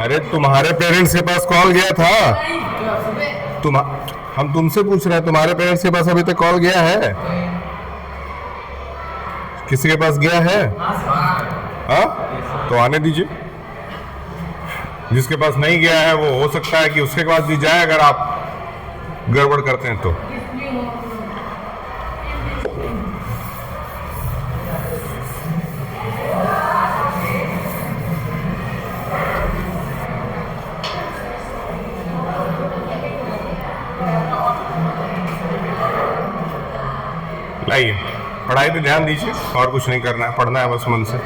अरे तुम्हारे पेरेंट्स के पास कॉल गया था। हम तुमसे पूछ रहे हैं, तुम्हारे पेरेंट्स के पास अभी तक कॉल गया है? किसी के पास गया है? हाँ, तो आने दीजिए। जिसके पास नहीं गया है वो हो सकता है कि उसके पास भी जाए, अगर आप गड़बड़ करते हैं तो। लाइए, पढ़ाई पे ध्यान दीजिए, और कुछ नहीं करना है, पढ़ना है बस मन से।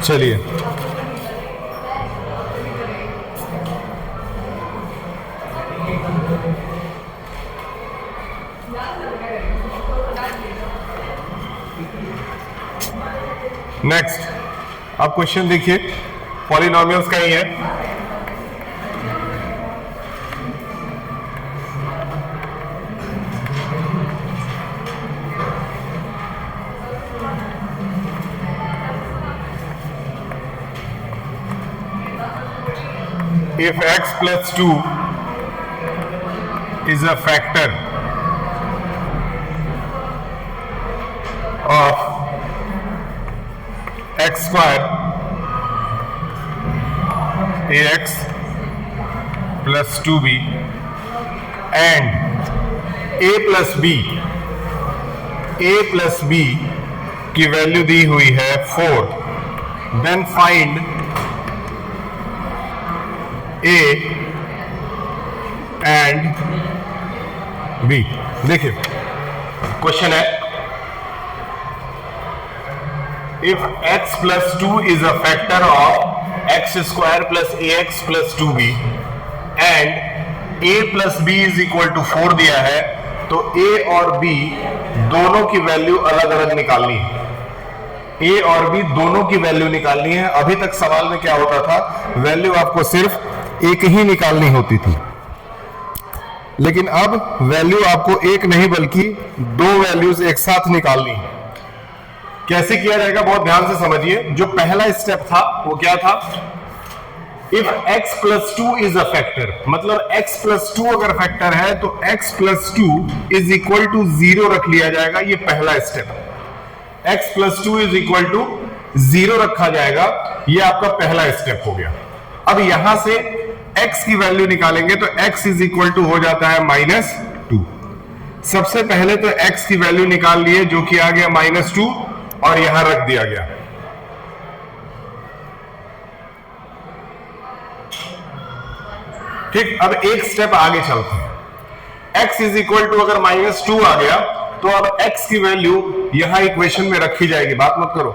चलिए, नेक्स्ट अब क्वेश्चन देखिए, पॉलिनोमियल्स का ही है। If x plus 2 is a factor of x square ax plus 2b and a plus b की वैल्यू दी हुई है 4, then find A and B। देखिए क्वेश्चन है, if x plus 2 is a factor of x square plus ax plus 2b and a plus b is equal to 4 दिया है, तो a और b दोनों की वैल्यू अलग अलग निकालनी है। a और b दोनों की वैल्यू निकालनी है। अभी तक सवाल में क्या होता था, वैल्यू आपको सिर्फ एक ही निकालनी होती थी, लेकिन अब वैल्यू आपको एक नहीं बल्कि दो वैल्यूज एक साथ निकालनी है। कैसे किया जाएगा, बहुत ध्यान से समझिए। जो पहला स्टेप था वो क्या था, if x plus 2 is a factor, मतलब x plus 2 अगर फैक्टर है तो x plus 2 is equal to 0 रख लिया जाएगा। ये पहला step, x plus 2 is equal to 0 रखा जाएगा। ये आपका पहला स्टेप हो गया। अब यहां से x की वैल्यू निकालेंगे तो x इज इक्वल टू हो जाता है -2। सबसे पहले तो x की वैल्यू निकाल लिए, जो कि आ गया -2 और यहां रख दिया गया। ठीक, अब एक स्टेप आगे चलते हैं। x इज इक्वल टू अगर -2 आ गया तो अब x की वैल्यू यहां इक्वेशन में रखी जाएगी। बात मत करो,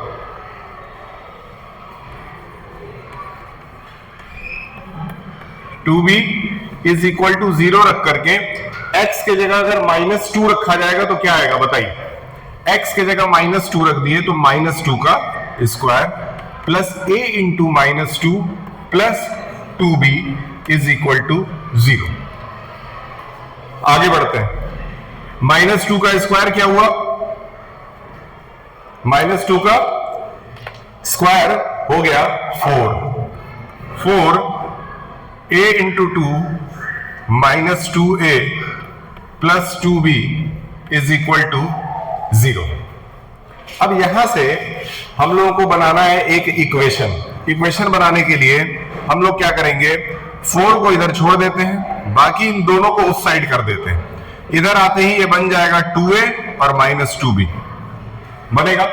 two b is equal to 0 रख करके x के जगह अगर -2 रखा जाएगा तो क्या आएगा बताइए। x के जगह -2 रख दिए तो -2 का square plus a into -2 plus 2b is equal to 0। आगे बढ़ते हैं। -2 का स्क्वायर क्या हुआ, -2 का स्क्वायर हो गया 4 a into 2 -2a plus 2b is equal to 0। अब यहां से हम लोगों को बनाना है एक इक्वेशन बनाने के लिए हम लोग क्या करेंगे, 4 को इधर छोड़ देते हैं, बाकी इन दोनों को उस साइड कर देते हैं। इधर आते ही ये बन जाएगा 2a और -2b बनेगा।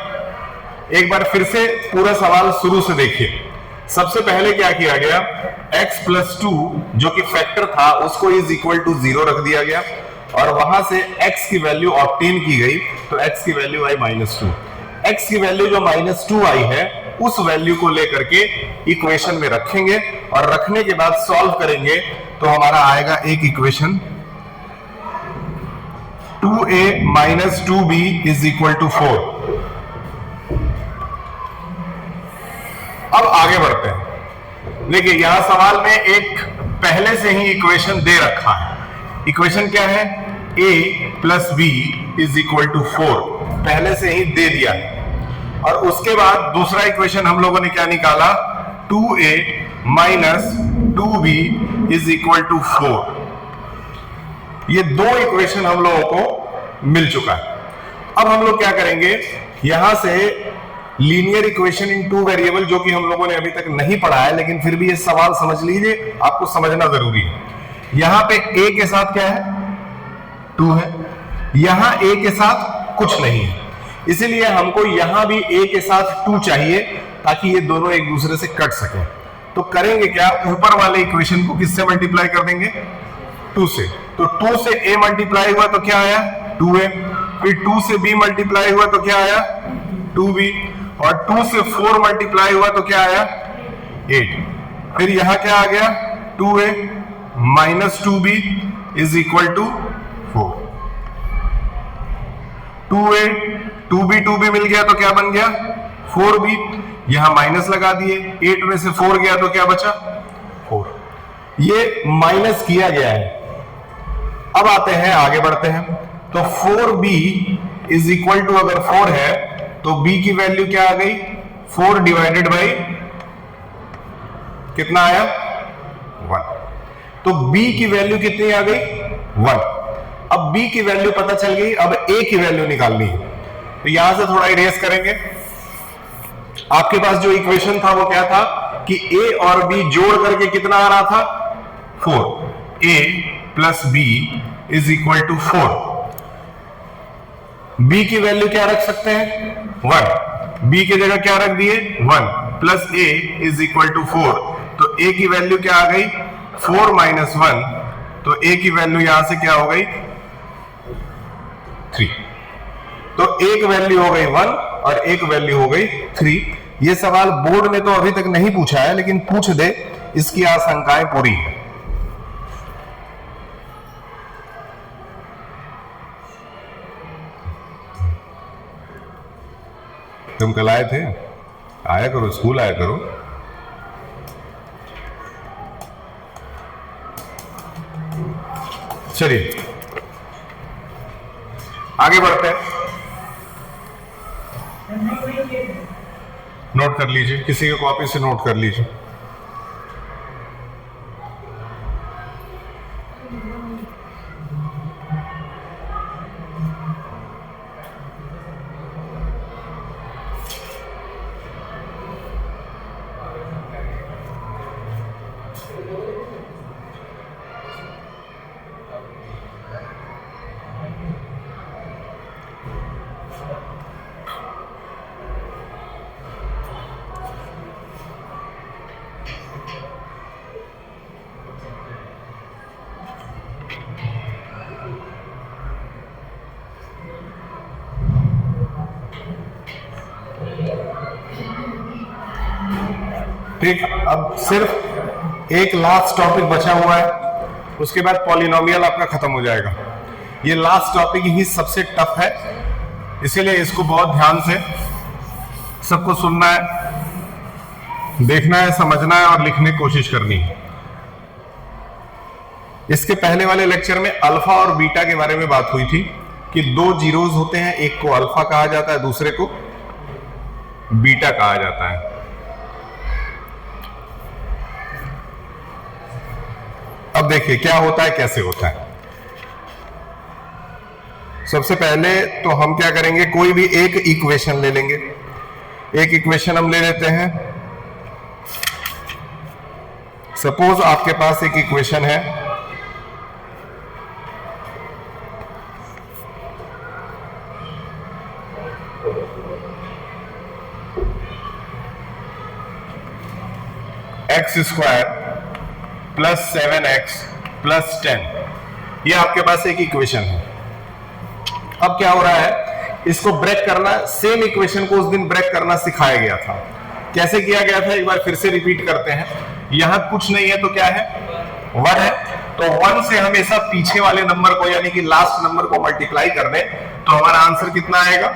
एक बार फिर से पूरा सवाल शुरू से देखिए। सबसे पहले क्या किया गया, x प्लस 2 जो कि फैक्टर था उसको इज इक्वल टू 0 रख दिया गया और वहां से x की वैल्यू ऑब्टेन की गई, तो x की वैल्यू आई -2। x की वैल्यू जो -2 आई है उस वैल्यू को लेकर के इक्वेशन में रखेंगे और रखने के बाद सॉल्व करेंगे तो हमारा आएगा एक equation 2a - 2b is equal to 4। अब आगे बढ़ते हैं। देखिए यहां सवाल में एक पहले से ही इक्वेशन दे रखा है। इक्वेशन क्या है? a plus b is equal to 4 पहले से ही दे दिया है। और उसके बाद दूसरा इक्वेशन हम लोगों ने क्या निकाला? 2a minus 2b is equal to 4। ये दो इक्वेशन हम लोगों को मिल चुका है। अब हम लोग क्या करेंगे, यहां से linear equation in two variable, जो कि हम लोगों ने अभी तक नहीं पढ़ा है, लेकिन फिर भी ये सवाल समझ लीजिए, आपको समझना जरूरी है। यहां पे a के साथ क्या है? 2 है। यहां a के साथ कुछ नहीं है, इसीलिए हमको यहां भी a के साथ 2 चाहिए, ताकि ये दोनों एक दूसरे से कट सके। तो करेंगे क्या? ऊपर वाले इक्वेशन को किससे मल्टीप्लाई कर देंगे? 2 से। तो 2 से a मल्टीप्लाई हुआ तो क्या आया? 2a। फिर 2 से b मल्टीप्लाई हुआ तो क्या आया? 2b। और 2 से 4 मल्टीप्लाई हुआ तो क्या आया? 8। फिर यहां क्या आ गया? 2a minus 2b is equal to 4। 2a 2b मिल गया तो क्या बन गया? 4b। यहां माइनस लगा दिए, 8 में से 4 गया तो क्या बचा? 4। ये माइनस किया गया है। अब आते हैं, आगे बढ़ते हैं। तो 4b इज इक्वल टू, अगर 4 है तो b की वैल्यू क्या आ गई? 4 डिवाइडेड बाई कितना आया? 1। तो b की वैल्यू कितनी आ गई? 1। अब b की वैल्यू पता चल गई, अब a की वैल्यू निकालनी है। तो यहां से थोड़ा इरेज करेंगे। आपके पास जो इक्वेशन था वो क्या था कि a और b जोड़ करके कितना आ रहा था? 4। a plus b is equal to 4। b की वैल्यू क्या रख सकते हैं? 1। b की जगह क्या रख दिए? 1 plus a is equal to 4। तो a की वैल्यू क्या आ गई? 4 माइनस 1। तो a की वैल्यू यहां से क्या हो गई? 3। तो एक वैल्यू हो गई 1 और एक वैल्यू हो गई 3। ये सवाल बोर्ड ने तो अभी तक नहीं पूछा है, लेकिन पूछ दे, इसकी आशंकाएं पूरी है। तुम कल आए थे? आया करो, स्कूल आया करो। चलिए आगे बढ़ते हैं। नोट कर लीजिए, किसी की कॉपी से नोट कर लीजिए। ठीक, अब सिर्फ एक लास्ट टॉपिक बचा हुआ है, उसके बाद पॉलिनोमियल आपका खत्म हो जाएगा। ये लास्ट टॉपिक ही सबसे टफ है, इसीलिए इसको बहुत ध्यान से सबको सुनना है, देखना है, समझना है और लिखने की कोशिश करनी है। इसके पहले वाले लेक्चर में अल्फा और बीटा के बारे में बात हुई थी कि 2 जीरोज होते हैं, एक को अल्फा कहा जाता है, दूसरे को बीटा कहा जाता है। अब देखिए क्या होता है, कैसे होता है। सबसे पहले तो हम क्या करेंगे, कोई भी एक इक्वेशन ले लेंगे। एक इक्वेशन हम ले लेते हैं। सपोज आपके पास एक इक्वेशन है, x square plus 7x plus 10, ये आपके पास एक इक्वेशन है। अब क्या हो रहा है, इसको ब्रेक करना, सेम इक्वेशन को उस दिन ब्रेक करना सिखाया गया था। कैसे किया गया था, एक बार फिर से रिपीट करते हैं। यहां कुछ नहीं है तो क्या है, 1 है, तो 1 से हमेशा पीछे वाले नंबर को यानी कि लास्ट नंबर को मल्टीप्लाई कर दें तो हमारा आंसर कितना आएगा,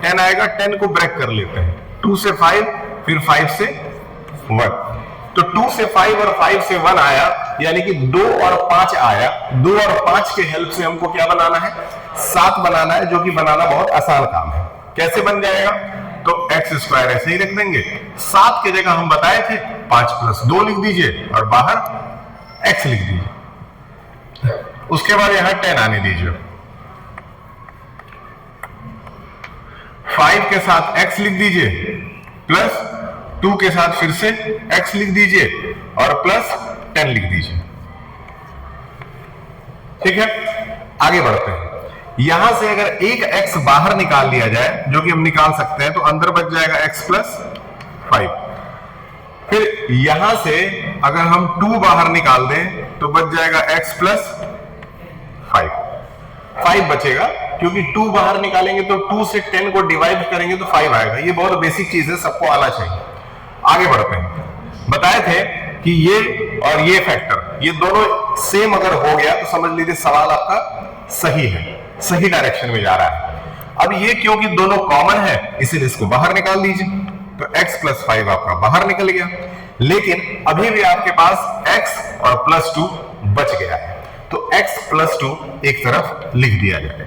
10 आएगा। 10 को ब्रेक कर लेते हैं, 2 से 5, फिर 5 से 1। तो 2 से 5 और 5 से 1 आया, यानी कि 2 और 5 आया। 2 और 5 के हेल्प से हमको क्या बनाना है? 7 बनाना है, जो कि बनाना बहुत आसान काम है। कैसे बन जाएगा? तो एक्स स्क्वायर ऐसे ही रख देंगे। 7 की जगह हम बताए थे 5 + 2 लिख दीजिए और बाहर एक्स लिख दीजिए। उसके बाद यहां 10 आने दीजिए। 5 के साथ x लिख दीजिए, प्लस 2 के साथ फिर से x लिख दीजिए और प्लस 10 लिख दीजिए। ठीक है, आगे बढ़ते हैं। यहां से अगर एक x बाहर निकाल लिया जाए, जो कि हम निकाल सकते हैं, तो अंदर बच जाएगा x + 5। फिर यहां से अगर हम 2 बाहर निकाल दें तो बच जाएगा x + 5 बचेगा, क्योंकि 2 बाहर निकालेंगे तो 2 से 10 को डिवाइड करेंगे तो 5 आएगा। ये बहुत बेसिक चीज है, सबको आना चाहिए। आगे बढ़ते हैं। बताए थे कि ये और ये फैक्टर, ये दोनों सेम अगर हो गया तो समझ लीजिए सवाल आपका सही है, सही डायरेक्शन में जा रहा है। अब ये क्योंकि दोनों कॉमन है, इसीलिए इसको बाहर निकाल दीजिए, तो x + 5 आपका बाहर निकल गया। लेकिन अभी भी आपके पास x और +2 बच गया है, तो x + 2 एक तरफ लिख दिया जाएगा।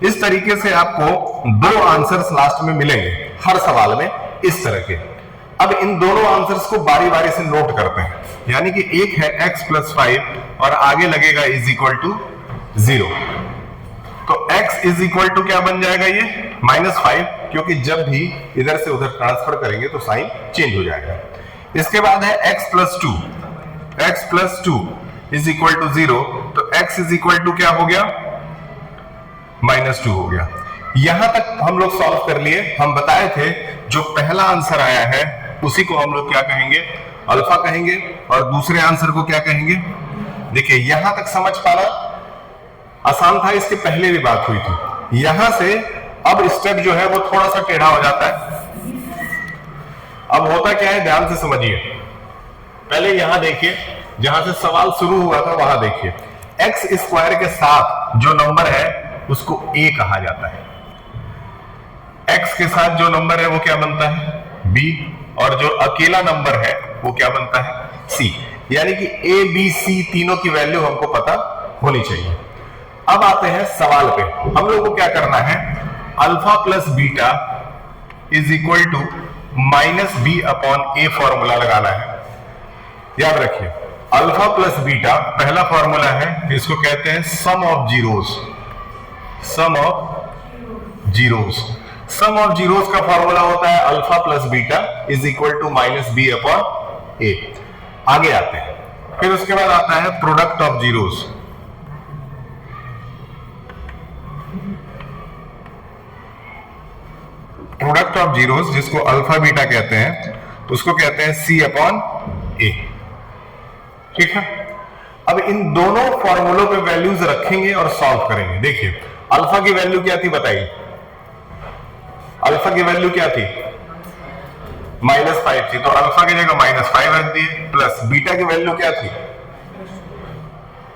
इस तरीके से आपको 2 आंसर्स लास्ट में मिलेंगे हर सवाल में, इस तरह के। अब इन दोनों आंसर्स को बारी बारी से नोट करते हैं, यानी कि एक है x + 5 और आगे लगेगा = 0। तो x = क्या बन जाएगा? ये -5, क्योंकि जब भी इधर से उधर ट्रांसफर करेंगे तो साइन चेंज हो जाएगा। इसके बाद है x + 2, x + 2 = 0, तो x = क्या हो गया? -2 हो गया। यहां तक हम लोग सॉल्व कर लिए। हम बताए थे जो पहला आंसर आया है उसी को हम लोग क्या कहेंगे? अल्फा कहेंगे, और दूसरे आंसर को क्या कहेंगे? देखिए, यहां तक समझ पाना आसान था, इसके पहले भी बात हुई थी। यहां से अब स्टेप जो है वो थोड़ा सा टेढ़ा हो जाता है। अब होता क्या है, ध्यान से समझिए। पहले यहां देखिए, जहां से सवाल शुरू हुआ था वहां देखिए। x² के साथ जो नंबर है उसको a कहा जाता है। x के साथ जो नंबर है वो क्या बनता है? b, और जो अकेला नंबर है वो क्या बनता है? c। यानी कि a, b, c तीनों की वैल्यू हमको पता होनी चाहिए। अब आते हैं सवाल पे। हम लोग को क्या करना है? अल्फा + बीटा = -b/a फॉर्मूला लगाना है। याद रखिए, अल्फा + बीटा पहला फॉर्मूला है, इसको कहते हैं sum of zeros. Sum of zeros का फॉर्मूला होता है अल्फा + बीटा = -b/a। आगे आते हैं, फिर उसके बाद आता है product of zeros. Product of zeros, जिसको अल्फा बीटा कहते हैं, उसको कहते हैं c/a। ठीक है, अब इन दोनों फॉर्मूलों पे वैल्यूज रखेंगे और सॉल्व करेंगे। देखिए, अल्फा की वैल्यू क्या थी बताइए? अल्फा की वैल्यू क्या थी? -5 थी, तो अल्फा की जगह -5 रख दिए, प्लस बीटा की वैल्यू क्या थी?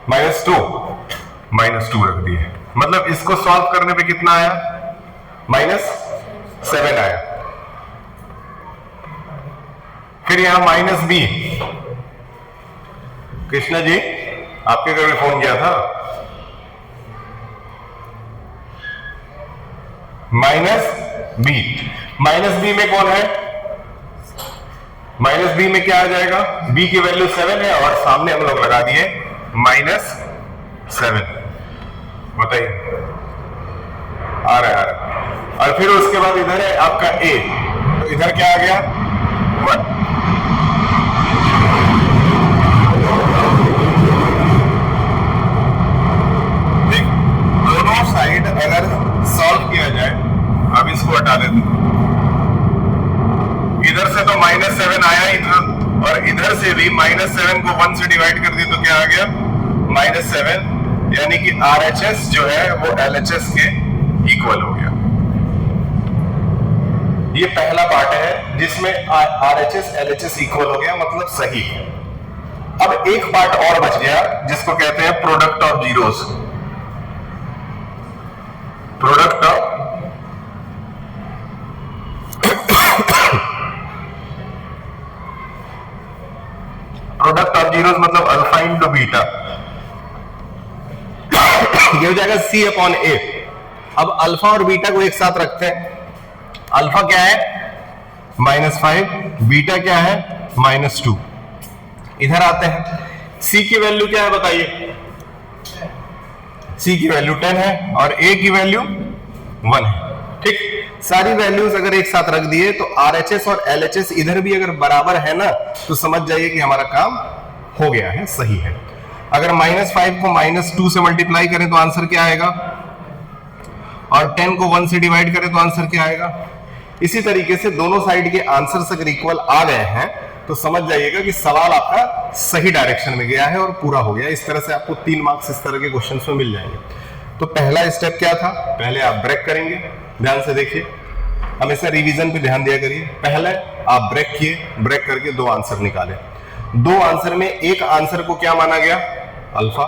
-2 रख दिए। मतलब इसको सॉल्व करने पे कितना आया? -7 आया। फिर यहां -b। कृष्णा जी, आपके घर में फोन किया था? -b में कौन है? -b में क्या आ जाएगा? b की वैल्यू 7 है और सामने हम लोग लगा दिए -7। बताइए, आ रहा है। और फिर उसके बाद इधर है आपका a, तो इधर क्या आ गया? 1। दोनों साइड अगर सॉल्व किया जाए, अब इसको हटा देते हैं। इधर से तो -7 आया ही था, और इधर से भी -7 को 1 से डिवाइड कर दिए तो क्या आ गया? -7, यानी कि RHS जो है वो LHS के इक्वल हो गया। ये पहला पार्ट है जिसमें RHS LHS इक्वल हो गया, मतलब सही है। अब एक पार्ट और बच गया जिसको कहते हैं product of zeros. Product of product of zeros मतलब अल्फा इंटू बीटा, ये हो जाएगा C अपॉन A। अब अल्फा और बीटा को एक साथ रखते हैं। अल्फा क्या है -5, बीटा क्या है -2। इधर आते हैं, C की वैल्यू क्या है बताइए? C की वैल्यू 10 है और A की वैल्यू 1 है। ठीक, सारी वैल्यूज अगर एक साथ रख दिए तो RHS और LHS इधर भी अगर बराबर है ना तो समझ जाइए कि हमारा काम हो गया है, सही है। अगर -5 को -2 से मल्टीप्लाई करें तो आंसर क्या आएगा, और 10 को 1 से डिवाइड करें तो आंसर क्या आएगा। इसी तरीके से दोनों साइड के आंसर्स अगर इक्वल आ गए हैं तो समझ जाइएगा कि सवाल आपका सही डायरेक्शन में गया है और पूरा हो गया। इस तरह से आपको 3 मार्क्स इस तरह के क्वेश्चंस में मिल जाएंगे। तो पहला स्टेप क्या था, पहले आप ब्रेक करेंगे, ध्यान से देखिए, हमेशा रिवीजन पे ध्यान दिया करिए। पहले आप ब्रेक किए, ब्रेक करके 2 आंसर निकाले। 2 आंसर में एक आंसर को क्या माना गया, अल्फा,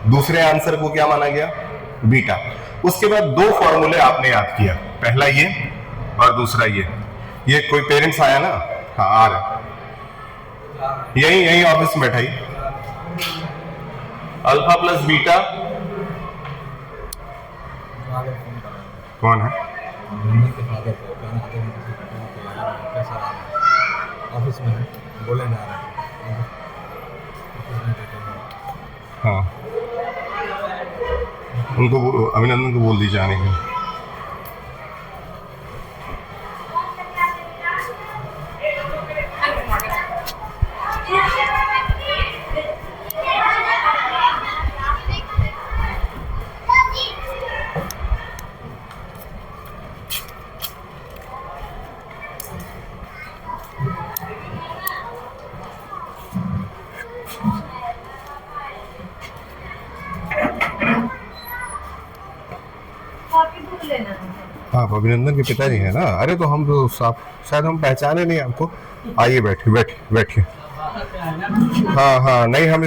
दूसरे आंसर को क्या माना गया, बीटा। उसके बाद 2 फॉर्मूले आपने याद किया, पहला ये और दूसरा ये कोई पेरेंट्स आया ना, हाँ आ रहा, यही ऑफिस में बैठा ही, अल्फा प्लस बीटा कौन है, ऑफिस में बोले ना, हाँ उनको अभिनंदन को बोल दीजिए आने के। आप अभिनंदन के पिताजी है ना? अरे तो हम तो शायद हम पहचाने नहीं आपको। आइए बैठिए बैठिए बैठिए। हाँ हाँ, नहीं हम